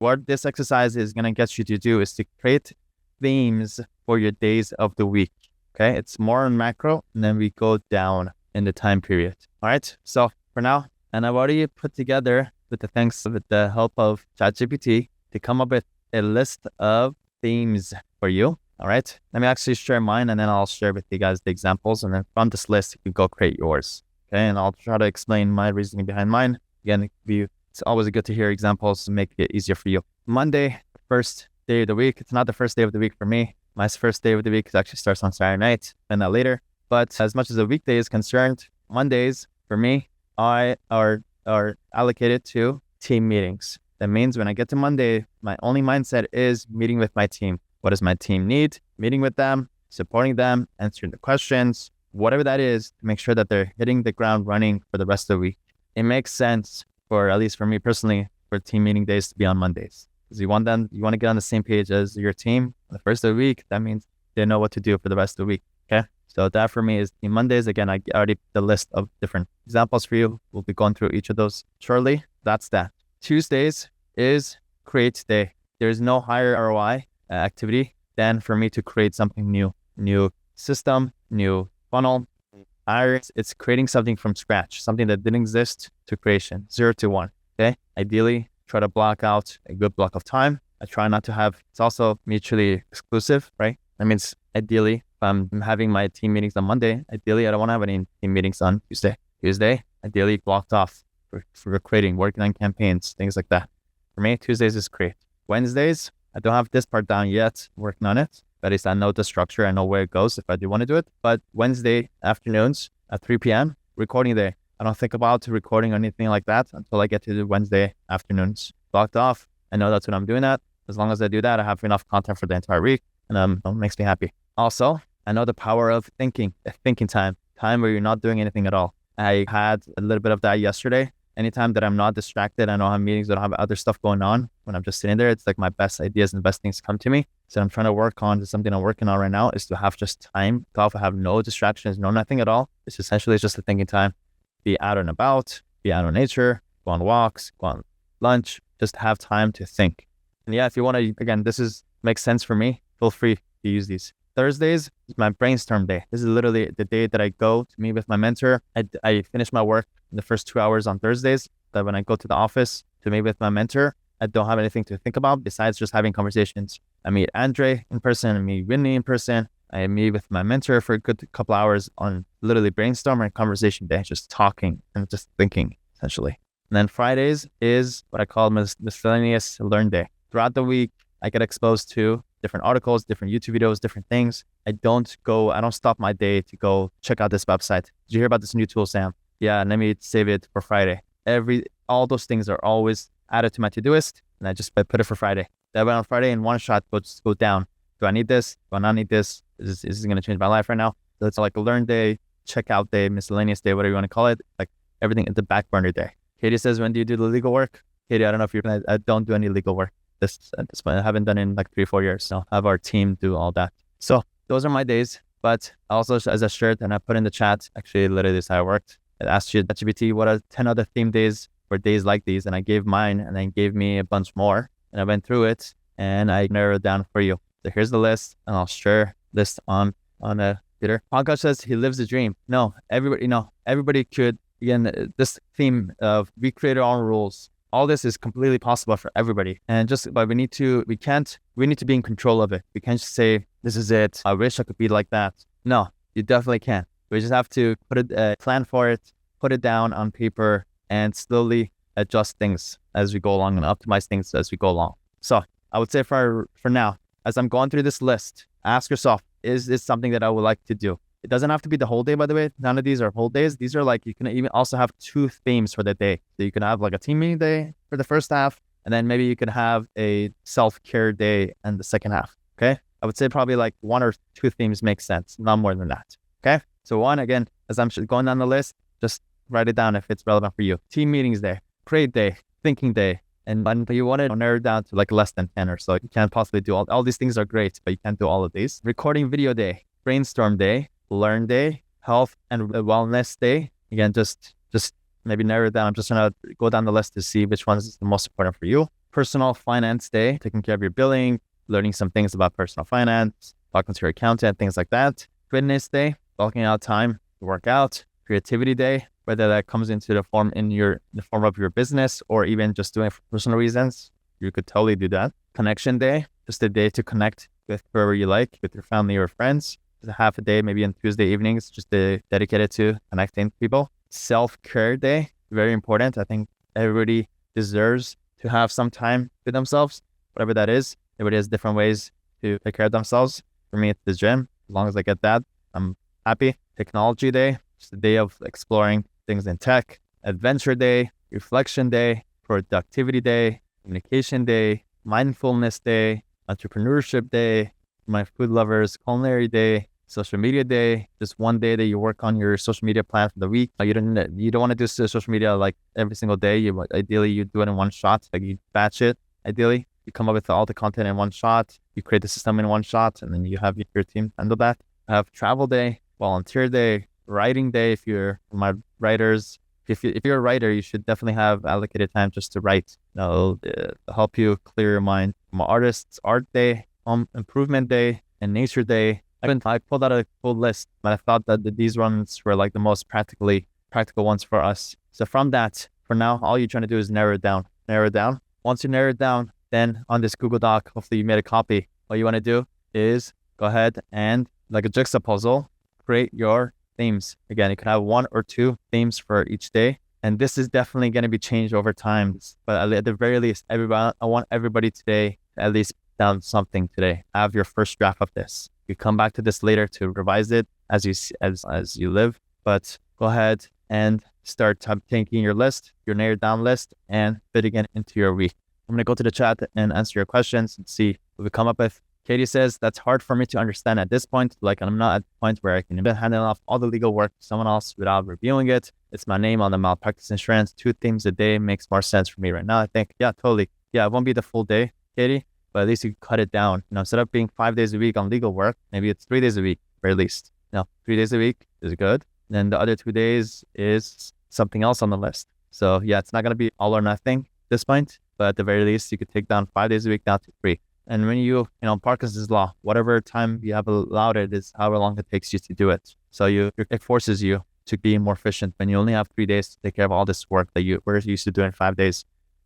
What this exercise is going to get you to do is to create themes for your days of the week. Okay, it's more on macro, and then we go down in the time period. All right, so for now, and I've already put together with the help of ChatGPT to come up with a list of themes for you. All right, let me actually share mine, and then I'll share with you guys the examples, and then from this list, you can go create yours. Okay, and I'll try to explain my reasoning behind mine. Again, it's always good to hear examples to make it easier for you. Monday, first day of the week. It's not the first day of the week for me. My first day of the week actually starts on Saturday night and not later. But as much as a weekday is concerned, Mondays for me are allocated to team meetings. That means when I get to Monday, my only mindset is meeting with my team. What does my team need? Meeting with them, supporting them, answering the questions, whatever that is, to make sure that they're hitting the ground running for the rest of the week. It makes sense for, at least for me personally, for team meeting days to be on Mondays. Because you want to get on the same page as your team on the first of the week. That means they know what to do for the rest of the week. Okay. So that for me is Team Mondays. Again, I already put the list of different examples for you. We'll be going through each of those shortly. That's that. Tuesdays is create day. There's no higher ROI activity than for me to create something new system, new funnel. It's creating something from scratch, something that didn't exist to creation, 0 to 1. Okay. Ideally, try to block out a good block of time. I try not to have, it's also mutually exclusive, right? That means ideally, if I'm having my team meetings on Monday, ideally, I don't want to have any team meetings on Tuesday. Tuesday, ideally blocked off for creating, working on campaigns, things like that. For me, Tuesdays is create. Wednesdays, I don't have this part down yet, working on it. But at least I know the structure, I know where it goes if I do want to do it. But Wednesday afternoons at 3 p.m., recording day. I don't think about recording or anything like that until I get to the Wednesday afternoons. Blocked off. I know that's what I'm doing at. As long as I do that, I have enough content for the entire week, and it makes me happy. Also, I know the power of thinking time where you're not doing anything at all. I had a little bit of that yesterday. Anytime that I'm not distracted, I don't have meetings, I don't have other stuff going on. When I'm just sitting there, it's like my best ideas and the best things come to me. So I'm trying to work on something I'm working on right now is to have just time to have no distractions, no nothing at all. It's essentially just a thinking time. Be out and about, be out in nature, go on walks, go on lunch, just have time to think. And yeah, if you want to, again, makes sense for me, feel free to use these. Thursdays is my brainstorm day. This is literally the day that I go to meet with my mentor. I finish my work in the first 2 hours on Thursdays. That when I go to the office to meet with my mentor, I don't have anything to think about besides just having conversations. I meet Andre in person, I meet Whitney in person. I meet with my mentor for a good couple hours on literally brainstorm and conversation day, just talking and just thinking essentially. And then Fridays is what I call miscellaneous learn day. Throughout the week, I get exposed to different articles, different YouTube videos, different things. I don't stop my day to go check out this website. Did you hear about this new tool, Sam? Yeah, let me save it for Friday. All those things are always added to my Todoist, and I just put it for Friday. That way on Friday in one shot, go down. Do I need this? Do I not need this? Is this going to change my life right now? So it's like a learn day, checkout day, miscellaneous day, whatever you want to call it. Like everything at the back burner day. Katie says, when do you do the legal work? Katie, I don't know if I don't do any legal work. At this point, I haven't done it in like 3-4 years. So I'll have our team do all that. So those are my days. But also, as I shared and I put in the chat, actually, literally this is how it worked. I asked you, ChatGPT, what are 10 other theme days for days like these? And I gave mine, and then gave me a bunch more. And I went through it, and I narrowed it down for you. So here's the list, and I'll share this on a Twitter. Pankaj says he lives the dream. No, everybody could. Again, this theme of we create our own rules. All this is completely possible for everybody. But we need to be in control of it. We can't just say, this is it. I wish I could be like that. No, you definitely can't. We just have to plan for it, put it down on paper, and slowly adjust things as we go along and optimize things as we go along. So I would say for now, as I'm going through this list, ask yourself, is this something that I would like to do? It doesn't have to be the whole day, by the way. None of these are whole days. These are like, you can even also have 2 themes for the day. So you can have like a team meeting day for the first half, and then maybe you can have a self-care day in the second half. Okay. I would say probably like 1 or 2 themes make sense, not more than that. Okay. So 1, again, as I'm going down the list, just write it down if it's relevant for you. Team meetings day, create day, thinking day. And you want to narrow it down to like less than 10 or so. You can't possibly do all these things are great, but you can't do all of these. Recording video day, brainstorm day, learn day, health and wellness day. Again, just maybe narrow it down. I'm just going to go down the list to see which one is the most important for you. Personal finance day, taking care of your billing, learning some things about personal finance, talking to your accountant, things like that. Fitness day, blocking out time to work out. Creativity day, whether that comes into the form of your business or even just doing it for personal reasons, you could totally do that. Connection day, just a day to connect with whoever you like, with your family or friends. Just a half a day, maybe on Tuesday evenings, just dedicated to connecting people. Self-care day, very important. I think everybody deserves to have some time to themselves, whatever that is. Everybody has different ways to take care of themselves. For me, it's the gym. As long as I get that, I'm happy. Technology day, just a day of exploring things in tech. Adventure day, reflection day, productivity day, communication day, mindfulness day, entrepreneurship day, my food lovers, culinary day, social media day, just one day that you work on your social media plan for the week. You don't want to do social media like every single day. Ideally you do it in one shot, like you batch it. Ideally, you come up with all the content in one shot, you create the system in one shot, and then you have your team handle that. Have travel day, volunteer day, writing day. If you're my writers, if you're a writer, you should definitely have allocated time just to write. That'll help you clear your mind. My artists, art day, home improvement day, and nature day. I pulled out a full list, but I thought that these ones were like the most practical ones for us. So from that, for now, all you're trying to do is narrow it down. Once you narrow it down, then on this Google Doc, hopefully you made a copy. What you want to do is go ahead and, like a jigsaw puzzle, create your themes. Again, you can have 1 or 2 themes for each day. And this is definitely going to be changed over time. But at the very least, I want everybody today to at least put down something today. Have your first draft of this. You come back to this later to revise it as you live. But go ahead and start taking your list, your narrowed down list, and fitting it into your week. I'm going to go to the chat and answer your questions and see what we come up with. Katie says, that's hard for me to understand at this point. Like, I'm not at the point where I can hand off all the legal work to someone else without reviewing it. It's my name on the malpractice insurance. 2 themes a day makes more sense for me right now, I think. Yeah, totally. Yeah, it won't be the full day, Katie, but at least you cut it down. Instead of being 5 days a week on legal work, maybe it's 3 days a week, or at least. 3 days a week is good. And then the other 2 days is something else on the list. So yeah, it's not going to be all or nothing at this point, but at the very least, you could take down 5 days a week down to 3. And when Parkinson's law, whatever time you have allowed it is however long it takes you to do it. So it forces you to be more efficient when you only have 3 days to take care of all this work that you were used to doing in 5 days.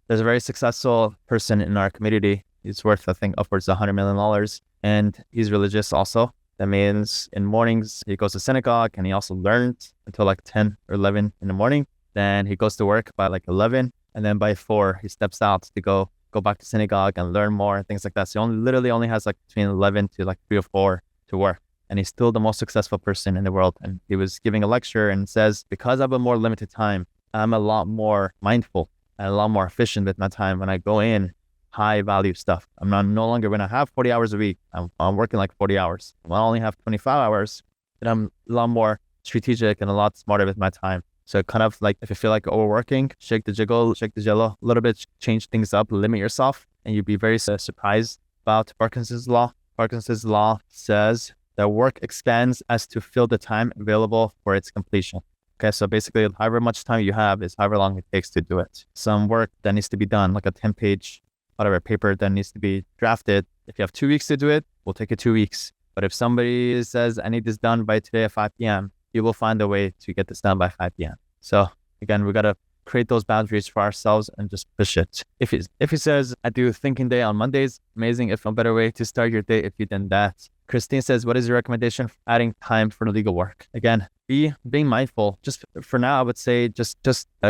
There's a very successful person in our community. He's worth, I think, upwards of $100 million. And he's religious also. That means in mornings, he goes to synagogue and he also learns until like 10 or 11 in the morning. Then he goes to work by like 11. And then by 4, he steps out to go back to synagogue and learn more and things like that. So he literally only has like between 11 to like 3 or 4 to work. And he's still the most successful person in the world. And he was giving a lecture and says, because I have a more limited time, I'm a lot more mindful and a lot more efficient with my time when I go in high value stuff. I'm no longer, when I have 40 hours a week, I'm working like 40 hours. When I only have 25 hours, then I'm a lot more strategic and a lot smarter with my time. So kind of like, if you feel like overworking, shake the jello a little bit, change things up, limit yourself, and you'd be very surprised about Parkinson's law. Parkinson's law says that work expands as to fill the time available for its completion. Okay, so basically, however much time you have is however long it takes to do it. Some work that needs to be done, like a 10-page, whatever paper that needs to be drafted. If you have 2 weeks to do it, we'll take it 2 weeks. But if somebody says, I need this done by today at 5 p.m., you will find a way to get this done by 5 p.m. So again, we got to create those boundaries for ourselves and just push it. If he says, I do thinking day on Mondays, amazing. If no better way to start your day if you did that. Christine says, what is your recommendation for adding time for the legal work? Again, being mindful. Just for now, I would say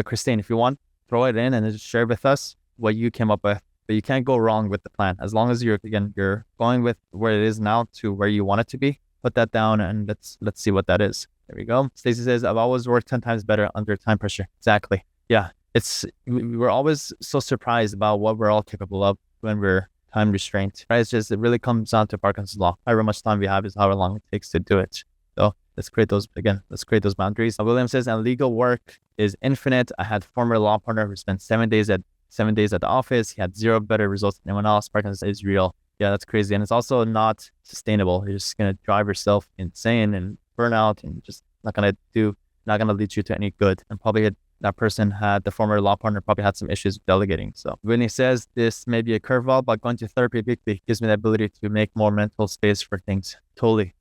Christine, if you want, throw it in and just share with us what you came up with. But you can't go wrong with the plan. As long as you're going with where it is now to where you want it to be, put that down and let's see what that is. There we go. Stacy says, I've always worked 10 times better under time pressure. Exactly. Yeah. We're always so surprised about what we're all capable of when we're time restrained. Right? It really comes down to Parkinson's law. However much time we have is however long it takes to do it. So let's create those boundaries. William says, and legal work is infinite. I had a former law partner who spent 7 days at the office. He had 0 better results than anyone else. Parkinson's is real. Yeah, that's crazy. And it's also not sustainable. You're just going to drive yourself insane and burnout and just not going to lead you to any good, and probably that person the former law partner probably had some issues with delegating. So when he says this may be a curveball, but going to therapy weekly gives me the ability to make more mental space for things. Totally.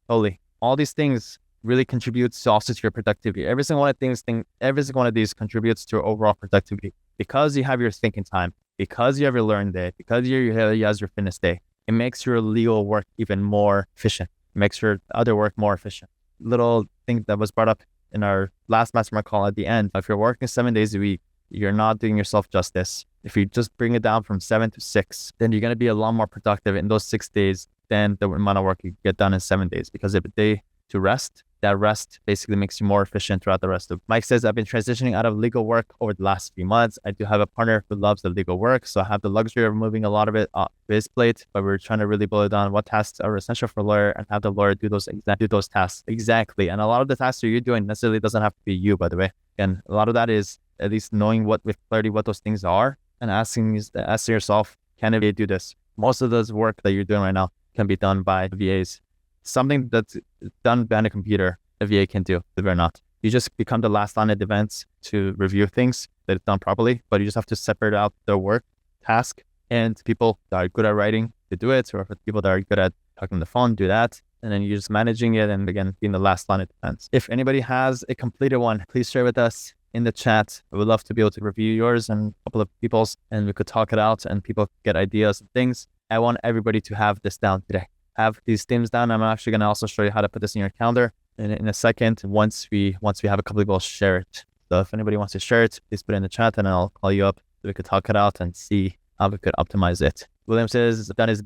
All these things really contributes also to your productivity. Every single one of these contributes to your overall productivity because you have your thinking time, because you have your learn day, because you have your fitness day. It makes your legal work even more efficient. It makes your other work more efficient. Little thing that was brought up in our last mastermind call at the end. If you're working 7 days a week, you're not doing yourself justice. If you just bring it down from 7 to 6, then you're going to be a lot more productive in those 6 days than the amount of work you get done in 7 days. Because if a day to rest, that rest basically makes you more efficient throughout the rest of it. Mike says, I've been transitioning out of legal work over the last few months. I do have a partner who loves the legal work, so I have the luxury of moving a lot of it off his plate, but we're trying to really boil down what tasks are essential for a lawyer and have the lawyer do those tasks. Exactly. And a lot of the tasks that you're doing necessarily doesn't have to be you, by the way. And a lot of that is at least knowing with clarity what those things are and asking yourself, can a VA do this? Most of this work that you're doing right now can be done by VAs. Something that's done behind a computer, a VA can do, believe it or not. You just become the last line of defense to review things that it's done properly, but you just have to separate out the work task and people that are good at writing to do it, or people that are good at talking on the phone, do that. And then you're just managing it and again, being the last line of defense. If anybody has a completed one, please share with us in the chat. I would love to be able to review yours and a couple of people's, and we could talk it out and people get ideas and things. I want everybody to have this down today. Have these themes down. I'm actually going to also show you how to put this in your calendar in a second once we have a couple of people share it. So if anybody wants to share it, please put it in the chat and I'll call you up so we could talk it out and see how we could optimize it. William says, done is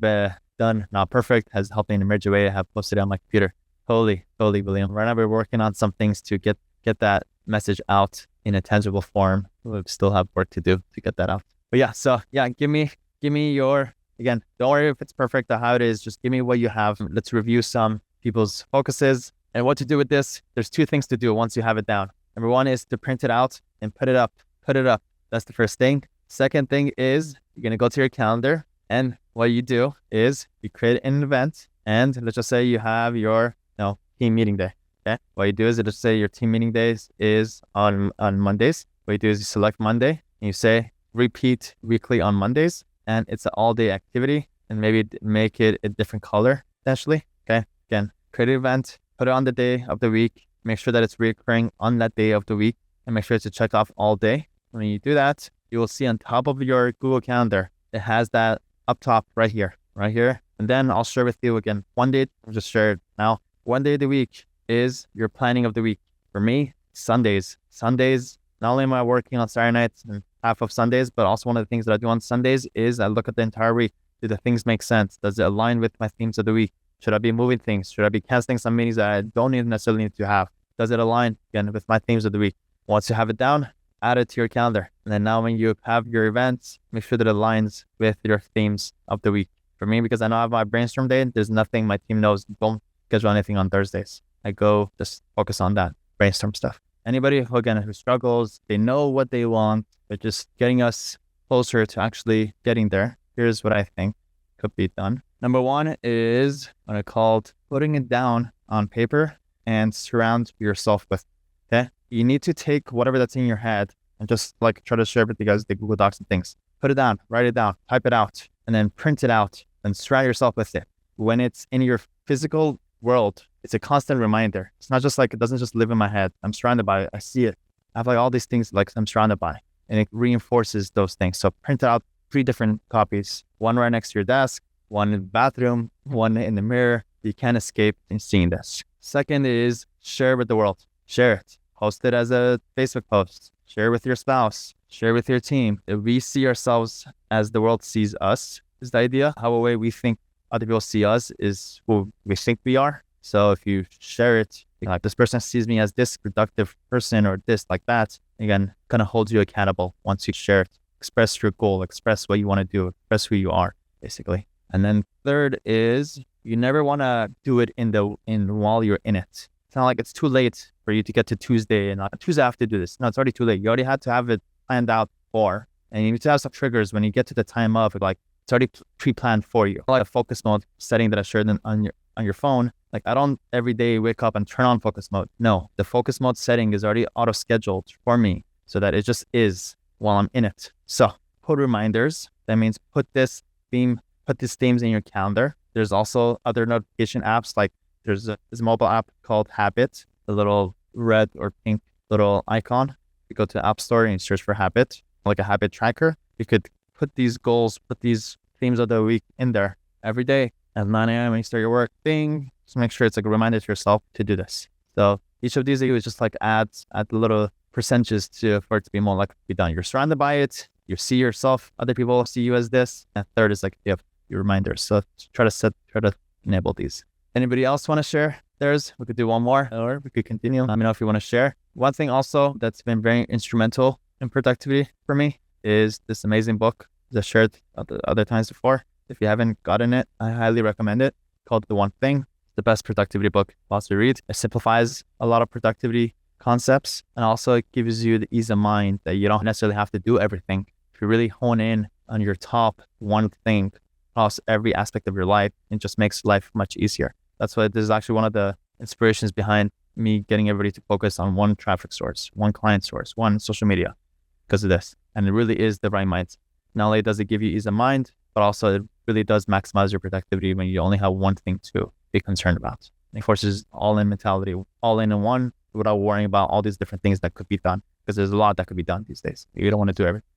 done, not perfect, has helped me in a major way. I have posted it on my computer. Totally, William. Right now we're working on some things to get that message out in a tangible form. We still have work to do to get that out. But yeah, so yeah, give me your, again, don't worry if it's perfect or how it is. Just give me what you have. Let's review some people's focuses and what to do with this. There's 2 things to do once you have it down. Number 1 is to print it out and put it up. That's the first thing. Second thing is you're going to go to your calendar, and what you do is you create an event, and let's just say you have your team meeting day. Okay. What you do is just say your team meeting days is on Mondays. What you do is you select Monday and you say repeat weekly on Mondays. And it's an all-day activity, and maybe make it a different color, potentially. Okay, again, create an event, put it on the day of the week, make sure that it's recurring on that day of the week, and make sure it's checked off all day. When you do that, you will see on top of your Google Calendar, it has that up top right here. And then I'll share with you again, one day, I'll just share it now. One day of the week is your planning of the week. For me, Sundays, not only am I working on Saturday nights and half of Sundays, but also one of the things that I do on Sundays is I look at the entire week. Do the things make sense? Does it align with my themes of the week? Should I be moving things? Should I be canceling some meetings that I don't even necessarily need to have? Does it align, again, with my themes of the week? Once you have it down, add it to your calendar. And then now when you have your events, make sure that it aligns with your themes of the week. For me, because I know I have my brainstorm day, there's nothing my team knows. Don't schedule anything on Thursdays. I go just focus on that brainstorm stuff. Anybody who struggles, they know what they want, but just getting us closer to actually getting there. Here's what I think could be done. Number 1 is what I called putting it down on paper and surround yourself with. Okay, you need to take whatever that's in your head and just try to share with you guys the Google Docs and things. Put it down, write it down, type it out, and then print it out and surround yourself with it. When it's in your physical world, it's a constant reminder. It's not just it doesn't just live in my head. I'm surrounded by it. I see it. I have all these things I'm surrounded by, and it reinforces those things. So print out 3 different copies, one right next to your desk, one in the bathroom, one in the mirror. You can't escape in seeing this. Second is share with the world. Share it. Post it as a Facebook post. Share with your spouse. Share with your team. If we see ourselves as the world sees us, is the idea. How a way we think other people see us is who we think we are. So if you share it, this person sees me as this productive person or this that, again, kind of holds you accountable once you share it. Express your goal, express what you want to do, express who you are, basically. And then third is you never want to do it while you're in it. It's not like it's too late for you to get to Tuesday and Tuesday I have to do this. No, it's already too late. You already had to have it planned out for, and you need to have some triggers when you get to the time of it's already pre-planned for you. Like a focus mode setting that I shared on your phone. I don't every day wake up and turn on focus mode. No, the focus mode setting is already auto-scheduled for me so that it just is while I'm in it. So put reminders. That means put these themes in your calendar. There's also other notification apps, like there's this mobile app called Habit, the little red or pink little icon. You go to the App Store and you search for Habit, like a habit tracker. You could put these goals, put these themes of the week in there every day at 9 a.m. when you start your work. Bing. Just make sure it's like a reminder to yourself to do this. So each of these is just like add little percentages for it to be more likely to be done. You're surrounded by it. You see yourself. Other people see you as this. And third is like you have your reminders. So try to enable these. Anybody else want to share theirs? We could do one more, or we could continue. Let me know if you want to share. One thing also that's been very instrumental in productivity for me is this amazing book that I shared other times before. If you haven't gotten it, I highly recommend it, called The One Thing. It's the best productivity book possibly read. It simplifies a lot of productivity concepts, and also it gives you the ease of mind that you don't necessarily have to do everything. If you really hone in on your top one thing across every aspect of your life, it just makes life much easier. That's why this is actually one of the inspirations behind me getting everybody to focus on one traffic source, one client source, one social media, because of this. And it really is the right mindset. Not only does it give you ease of mind, but also it really does maximize your productivity when you only have one thing to be concerned about. It forces all-in mentality, all in one, without worrying about all these different things that could be done, because there's a lot that could be done these days. You don't want to do everything.